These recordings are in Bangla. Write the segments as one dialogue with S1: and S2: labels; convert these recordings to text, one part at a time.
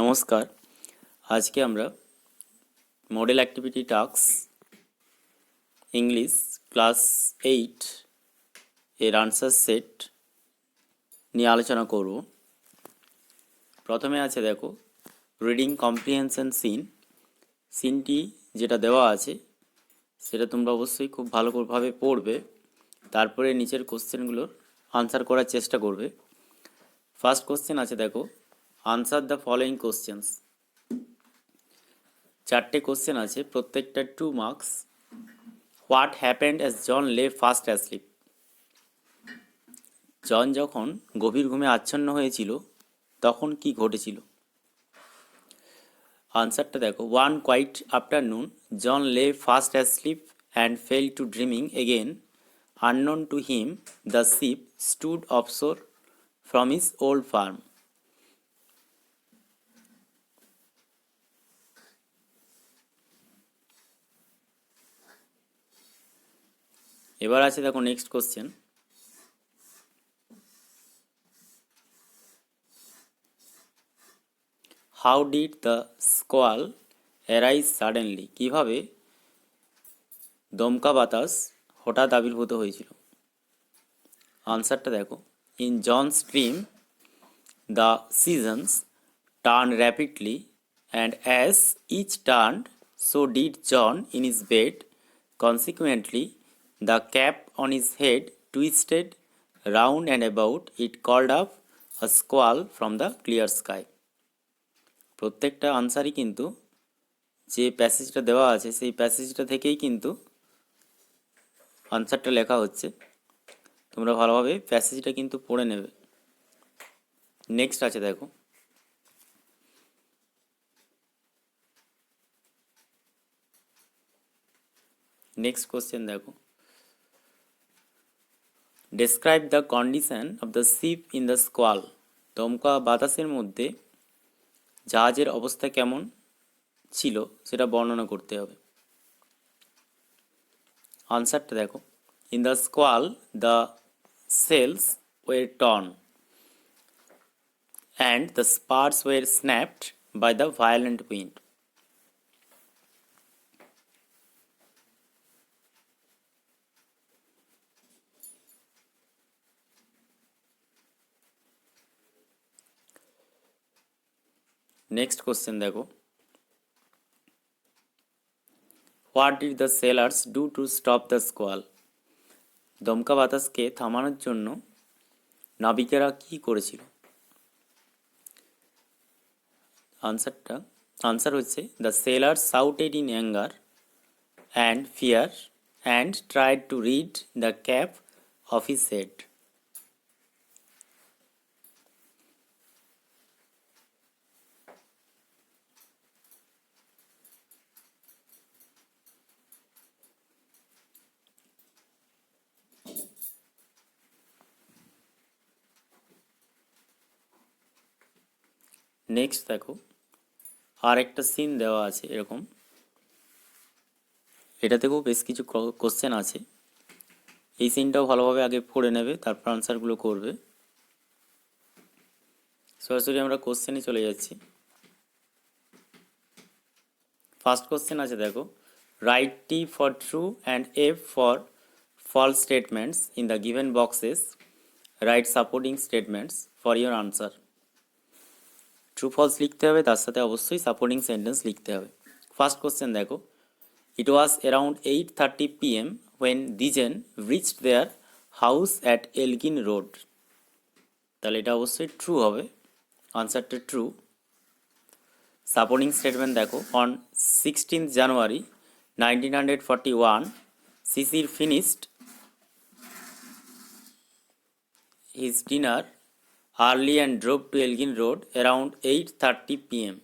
S1: নমস্কার। আজকে আমরা model activity task English class 8 এর আনসার সেট নিয়ে আলোচনা করব। প্রথমে আছে দেখো রিডিং কম্প্রিহেনশন সিনটি যেটা দেওয়া আছে সেটা তোমরা অবশ্যই খুব ভালোভাবে পড়বে, তারপরে নিচের কোশ্চেনগুলোর আনসার করার চেষ্টা করবে। ফার্স্ট কোশ্চেন আছে দেখো, আনসার দ্য ফলোয়িং কোশ্চেন্স। চারটে কোশ্চেন আছে, প্রত্যেকটা 2 marks. What happened as John lay fast asleep. জন যখন গভীর ঘুমে আচ্ছন্ন হয়েছিল তখন কি ঘটেছিল। আনসারটা দেখো, one quite afternoon John lay fast asleep and fell to dreaming again. Unknown to him the ship stood offshore from his old farm. এবার আছে দেখো next question, how did the squall arise suddenly. কীভাবে দমকা বাতাস হঠাৎ আবির্ভূত হয়েছিল। আনসারটা দেখো, in John's dream the seasons turn rapidly and as each turned so did John in his bed. Consequently the cap on his head twisted round and about it called up a স্কোয়াল from the clear sky. প্রত্যেকটা আনসারই কিন্তু যে প্যাসেজটা দেওয়া আছে সেই প্যাসেজটা থেকেই কিন্তু আনসারটা লেখা হচ্ছে। তোমরা ভালোভাবে প্যাসেজটা কিন্তু পড়ে নেবে। নেক্সট আছে দেখো, নেক্সট কোশ্চেন দেখো, describe the condition of the ship in the স্কোয়াল। দমকা বাতাসের মধ্যে জাহাজের অবস্থা কেমন ছিল সেটা বর্ণনা করতে হবে। আনসারটা দেখো, in the squall the sails were torn and the spars were snapped by the violent wind. Next question দেখো, what did the sailors do to stop the squall? দমকা বাতাসকে থামানোর জন্য নাবিকেরা কি করেছিল। আনসার হচ্ছে, the sailors shouted in anger and fear and tried to rid the cap of his head. Next দেখো, আর একটা সিন দেওয়া আছে এরকম, এটা থেকেও বেশ কিছু কোশ্চেন আছে। এই সিনটাও ভালোভাবে আগে পড়ে নেবে, তারপর আনসারগুলো করবে। সরাসরি আমরা কোশ্চেনে চলে যাচ্ছি। ফার্স্ট কোশ্চেন আছে দেখো, write T for true and F for false statements in the given boxes. Write supporting statements for your answer. True false লিখতে হবে, তার সাথে অবশ্যই সাপোর্টিং সেন্টেন্স লিখতে হবে। ফার্স্ট কোশ্চেন দেখো, it was around 8:30 PM when Dwijen reached their house at Elgin Road. তাহলে এটা অবশ্যই ট্রু হবে, আনসারটা ট্রু। সাপোর্টিং স্টেটমেন্ট দেখো, on 16th January 1941 Sisir finished his dinner early and drove to Elgin Road around 8:30 PM.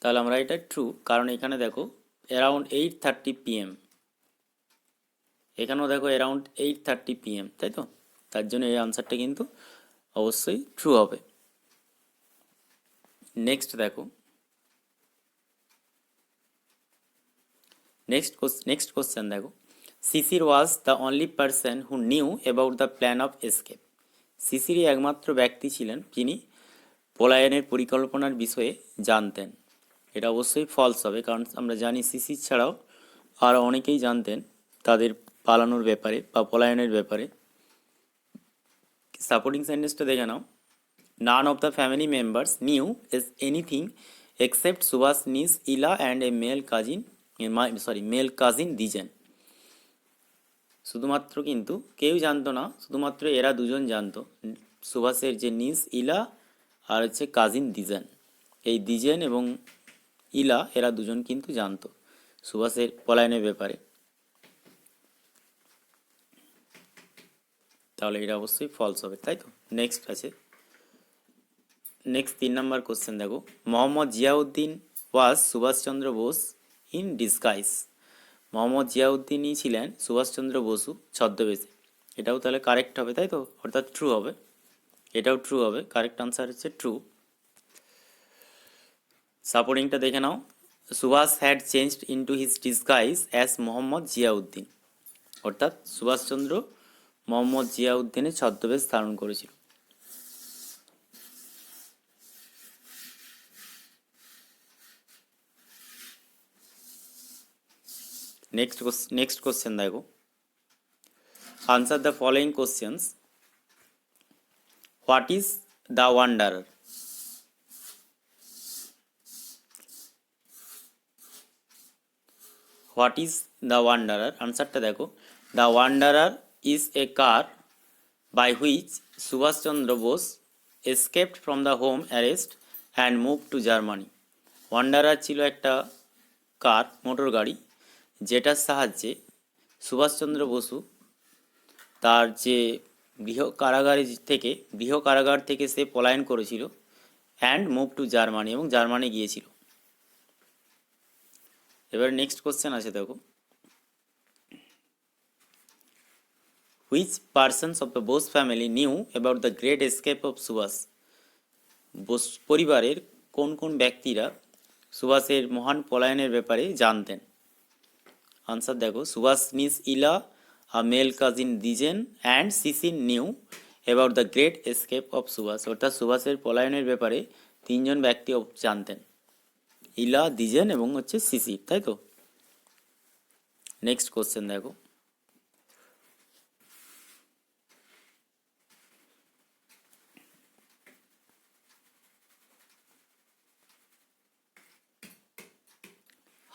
S1: তাহলে আমরা এটা ট্রু, কারণ এখানে দেখো অ্যারাউন্ড 8:30 PM, এখানেও দেখো অ্যারাউন্ড 8:30 PM, তাই তো? তার জন্য এই আনসারটা কিন্তু অবশ্যই ট্রু হবে। নেক্সট দেখো, নেক্সট কোশ্চেন দেখো, Sisir was the only person who knew about the plan of escape. শিশিরই একমাত্র ব্যক্তি ছিলেন যিনি পলায়নের পরিকল্পনার বিষয়ে জানতেন। এটা অবশ্যই ফলস হবে, কারণ আমরা জানি সিসি ছাড়াও আর অনেকেই জানতেন তাদের পালানোর ব্যাপারে বা পলায়নের ব্যাপারে। সাপোর্টিং সেন্টেন্সটা দেখে নাও। None of the family members knew is anything except Subhas niece Ila and a male cousin Dwijen. শুধুমাত্র কিন্তু কেউ জানতো না, শুধুমাত্র এরা দুজন জানতো, সুভাষের যে নিস ইলা আর হচ্ছে কাজিন দিজেন। এই দিজেন এবং ইলা এরা দুজন কিন্তু জানতো সুভাষের পলায়নের ব্যাপারে। তাহলে এটা অবশ্যই ফলস হবে, তাই তো। নেক্সট 3 নম্বর কোশ্চেন দেখো। মোহাম্মদ জিয়াউদ্দিন ওয়াজ সুভাষচন্দ্র বোস ইন ডিসগাইজ। মোহাম্মদ জিয়াউদ্দিনই ছিলেন সুভাষচন্দ্র বসু ছদ্মবেশে। এটাও তাহলে কারেক্ট হবে, তাই তো, অর্থাৎ ট্রু হবে। এটাও ট্রু হবে, কারেক্ট আনসার হচ্ছে ট্রু। সাপোর্টিংটা দেখে নাও। Subhash had changed into his disguise as Mohammad Ziauddin, অর্থাৎ সুভাষচন্দ্র মোহাম্মদ জিয়াউদ্দিনের ছদ্মবেশ ধারণ করেছিল। নেক্সট কোশ্চেন দেখো। Answer the following questions. What is the wanderer? What is the wanderer? আনসারটা দেখো। The wanderer is a car by which Subhash Chandra Bose escaped from the home arrest and move to Germany. Wanderer ছিল একটা কার, মোটর গাড়ি, যেটার সাহায্যে সুভাষচন্দ্র বসু তার যে গৃহ কারাগার থেকে সে পলায়ন করেছিল, অ্যান্ড মুভ টু জার্মানি, এবং জার্মানি গিয়েছিল। এবার নেক্সট কোশ্চেন আছে দেখো। Which persons of the Bose family knew about the great escape of Subhash? Bose পরিবারের কোন কোন ব্যক্তিরা সুভাষের মহান পলায়নের ব্যাপারে জানতেন? আনসার দেখো। Subhash niece Ila, a male cousin Dwijen and Sisir knew about the great escape of Subhash, অর্থাৎ সুভাষের পলায়নের ব্যাপারে তিনজন ব্যক্তি জানতেন, ইলা, দিজেন এবং হচ্ছে সিসি, তাই তো। নেক্সট কোশ্চেন দেখো।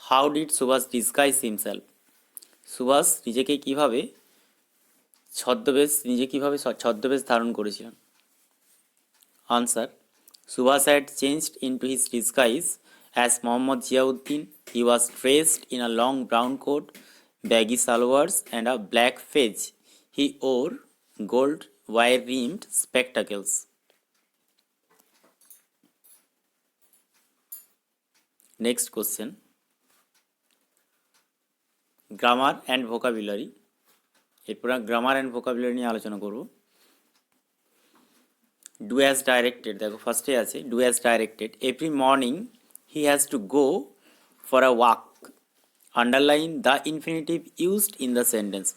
S1: How did Subhash disguise himself? Subhash নিজেকে কিভাবে ছদ্মবেশ ধারণ করেছিলেন? Answer. Subhash had changed into his disguise as Mohammad Ziauddin. He was dressed in a long brown coat, baggy salwars and a black fez. He wore gold wire-rimmed spectacles. Next question. Grammar and vocabulary. এরপর গ্রামার অ্যান্ড ভোকাবুলারি নিয়ে আলোচনা করব। ডু অ্যাজ ডাইরেক্টেড, দেখো ফার্স্টে আছে do as directed. Every morning he has to go for a walk. Underline the infinitive used in the sentence.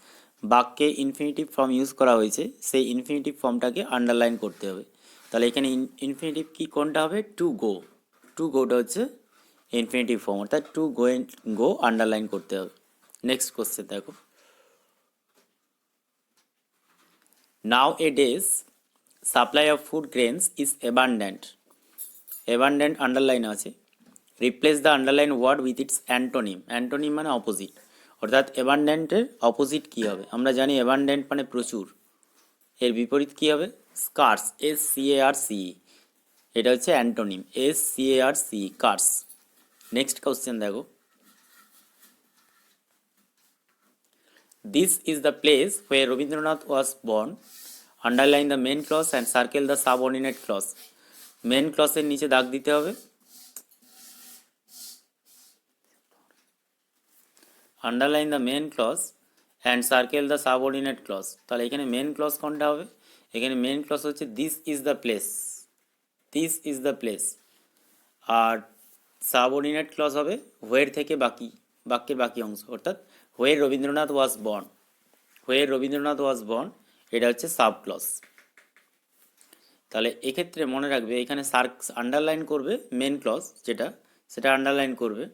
S1: বাক্যে ইনফিনিটিভ ফর্ম ইউজ করা হয়েছে, সেই ইনফিনিটিভ ফর্মটাকে আন্ডারলাইন করতে হবে। তাহলে এখানে ইনফিনিটিভ কি কোনটা হবে? To go. টু গোটা হচ্ছে ইনফিনিটিভ ফর্ম, অর্থাৎ টু গো আন্ডারলাইন করতে হবে। নেক্সট কোশ্চেন দেখো। Nowadays, supply of food grains is abundant. Abundant underline আছে। Replace the underline word with its antonym. Antonym মানে অপোজিট, অর্থাৎ অ্যাবান্ডেন্টের অপোজিট কী হবে? আমরা জানি অ্যাবান্ডেন্ট মানে প্রচুর, এর বিপরীত কী হবে? স্কার্স, SCARCE। এটা হচ্ছে antonym, SCARCE, scarce. Next question দেখো। This is the place where Rabindranath was born. Underline the main clause and circle the subordinate clause. Main ক্লজের নিচে দাগ দিতে হবে। Underline the main clause and circle the subordinate clause. তাহলে এখানে মেন ক্লজ কোনটা হবে? এখানে মেন ক্লজ হচ্ছে this is the place, this is the place. আর সাবঅর্ডিনেট ক্লজ হবে হোয়ের থেকে বাক্যের বাকি অংশ, অর্থাৎ where Rabindranath was born. Where Rabindranath was born, এটা হচ্ছে সাব ক্লজ। তাহলে এক্ষেত্রে মনে রাখবে এখানে আন্ডারলাইন করবে মেন ক্লজ যেটা, সেটা আন্ডারলাইন করবে।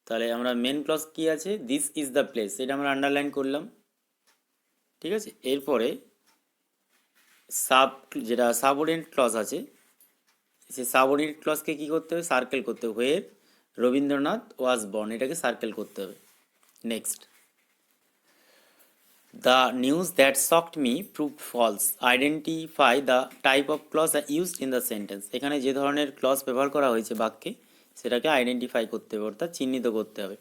S1: তাহলে আমরা মেন ক্লজ কি আছে, দিস ইজ দ্য প্লেস, এটা আমরা আন্ডারলাইন করলাম। ঠিক আছে, এরপরে যেটা সাবঅর্ডিনেট ক্লজ আছে, সেই সাবঅর্ডিনেট ক্লজকে কি করতে হবে, সার্কেল করতে হবে। হোয়ের রবীন্দ্রনাথ ওয়াজ বর্ন, এটাকে সার্কেল করতে হবে। Next, the news that shocked me prove false, identify the type of clause used in the sentence. এখানে যে ধরনের ক্লজ ব্যবহার করা হয়েছে বাক্যে, সেটাকে আইডেন্টিফাই করতে হবে, অর্থাৎ চিহ্নিত করতে হবে।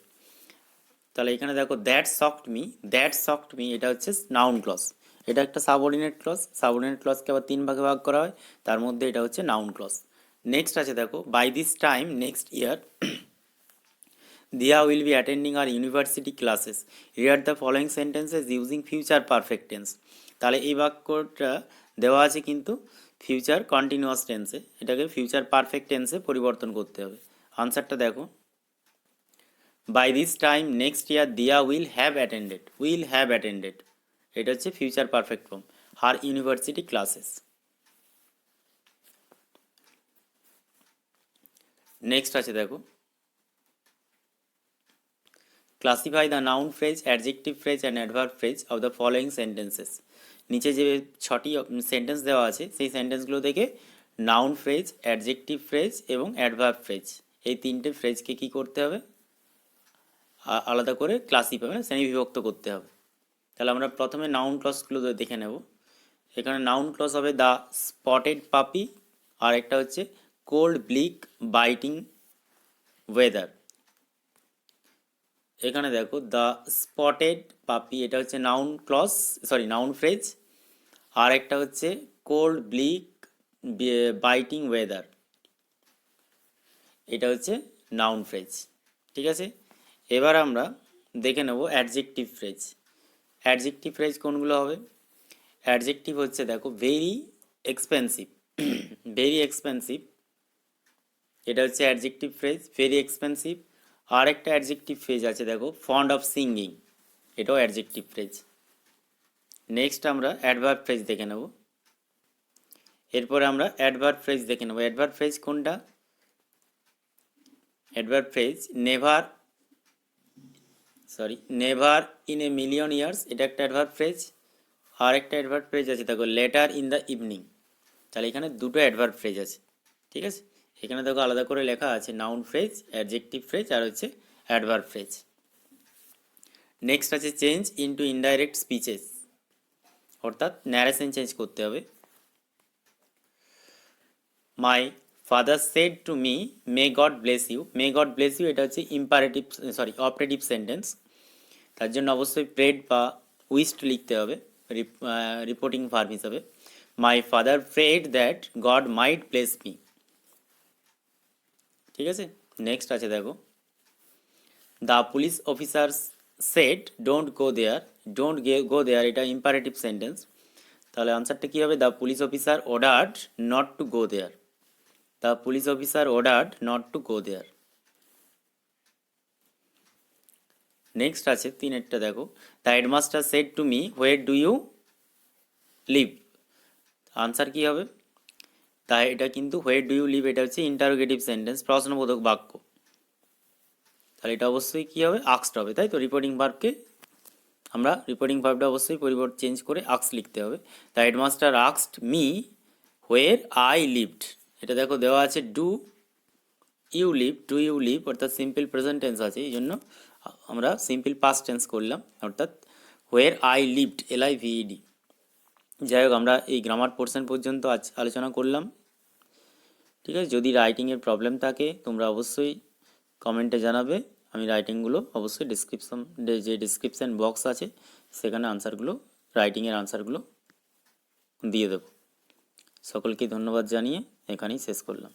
S1: তাহলে এখানে দেখো দ্যাট শকড মি, এটা হচ্ছে নাউন ক্লজ, এটা একটা সাবঅর্ডিনেট ক্লজ। সাবঅর্ডিনেট ক্লজকে আবার 3 ভাগে ভাগ করা হয়, তার মধ্যে এটা হচ্ছে নাউন ক্লজ। নেক্সট আছে দেখো, by this time next year Diya will be attending our university classes, read the following sentences using future perfect tense. তাহলে এই বাক্যটা দেওয়া আছে কিন্তু ফিউচার কন্টিনিউয়াস টেন্সে, এটাকে ফিউচার পারফেক্ট টেন্সে পরিবর্তন করতে হবে। আনসারটা দেখো, by this time next year Diya will have attended, এটা হচ্ছে future perfect form, her university classes. Next আছে দেখো, classify the noun phrase, adjective phrase and adverb phrase of the following sentences. নিচে যে 6টি সেন্টেন্স দেওয়া আছে, সেই সেন্টেন্সগুলো থেকে নাউন ফ্রেজ, অ্যাডজেক্টিভ ফ্রেজ এবং অ্যাডভার্ব ফ্রেজ, এই 3টে ফ্রেজকে কি করতে হবে, আলাদা করে ক্লাসিফাই মানে শ্রেণীবিভক্ত করতে হবে। তাহলে আমরা প্রথমে নাউন ক্লজগুলো দেখে নেব। এখানে নাউন ক্লজ হবে দ্য স্পটেড পাপি, আর একটা হচ্ছে কোল্ড ব্লিক বাইটিং ওয়েদার। এখানে দেখো দ্য স্পটেড পাপি, এটা হচ্ছে নাউন ক্লজ, নাউন ফ্রেজ। আর একটা হচ্ছে কোল্ড ব্লিক বাইটিং ওয়েদার, এটা হচ্ছে নাউন ফ্রেজ। ঠিক আছে, এবার আমরা দেখে নেব অ্যাডজেক্টিভ ফ্রেজ। অ্যাডজেক্টিভ ফ্রেজ কোনগুলো হবে, অ্যাডজেক্টিভ হচ্ছে দেখো ভেরি এক্সপেন্সিভ, ভেরি এক্সপেন্সিভ, এটা হচ্ছে অ্যাডজেক্টিভ ফ্রেজ, ভেরি এক্সপেন্সিভ। আর একটা অ্যাডজেক্টিভ ফ্রেজ আছে দেখো, ফন্ড অফ সিঙ্গিং, এটাও অ্যাডজেক্টিভ ফ্রেজ। নেক্সট আমরা অ্যাডভার্ব ফ্রেজ দেখে নেব। এরপরে আমরা অ্যাডভার্ব ফ্রেজ দেখে নেব। অ্যাডভার্ব ফ্রেজ কোনটা, adverb phrase never in a million years, এটা একটা অ্যাডভার্ব ফ্রেজ। আর একটা অ্যাডভার্ব ফ্রেজ আছে দেখো, লেটার ইন দ্য ইভিনিং। তাহলে এখানে দুটো অ্যাডভার্ব ফ্রেজ আছে। ঠিক আছে, এখানে দেখো আলাদা করে লেখা আছে নাউন ফ্রেজ, অ্যাডজেক্টিভ ফ্রেজ আর হচ্ছে অ্যাডভার্ব ফ্রেজ। নেক্সট আছে চেঞ্জ ইনটু ইনডাইরেক্ট স্পিচেস, অর্থাৎ ন্যারেশন চেঞ্জ করতে হবে। My father said to me may God bless you, এটা হচ্ছে অপারেটিভ সেন্টেন্স। তার জন্য অবশ্যই প্রেড বা উইশড লিখতে হবে রিপোর্টিং ভার্ব হিসাবে। My father prayed that God might bless me. ঠিক আছে, নেক্সট আছে দেখো, the police officer said don't go there, এটা ইম্পারেটিভ সেন্টেন্স। তাহলে আনসারটা কী হবে, the police officer ordered not to go there, the police officer ordered not to go there. Next আছে 3-এরটা দেখো, the headmaster said to me where do you live, answer কী হবে, তাই এটা কিন্তু হোয়ার ডু ইউ লিভ, এটা হচ্ছে ইন্টারোগেটিভ সেন্টেন্স, প্রশ্নবোধক বাক্য। তাহলে এটা অবশ্যই কী হবে, আক্সড হবে, তাই তো। রিপোর্টিং ভার্বটা অবশ্যই চেঞ্জ করে আক্স লিখতে হবে। দ্য হেডমাস্টার আক্সড মি হোয়ার আই লিভড, এটা দেখো দেওয়া আছে ডু ইউ লিভ, অর্থাৎ সিম্পল প্রেজেন্ট টেন্স আছে, এই জন্য আমরা সিম্পল পাস্ট টেন্স করলাম, অর্থাৎ হোয়ার আই লিভড, LIVED। যাই হোক, আমরা এই গ্রামার পোর্শন পর্যন্ত আজ আলোচনা করলাম। ঠিক আছে, যদি রাইটিংয়ের প্রবলেম থাকে তোমরা অবশ্যই কমেন্টে জানাবে, আমি রাইটিংগুলো অবশ্যই ডিসক্রিপশান বক্স আছে সেখানে রাইটিংয়ের আনসারগুলো দিয়ে দেব। সকলকে ধন্যবাদ জানিয়ে এখানেই শেষ করলাম।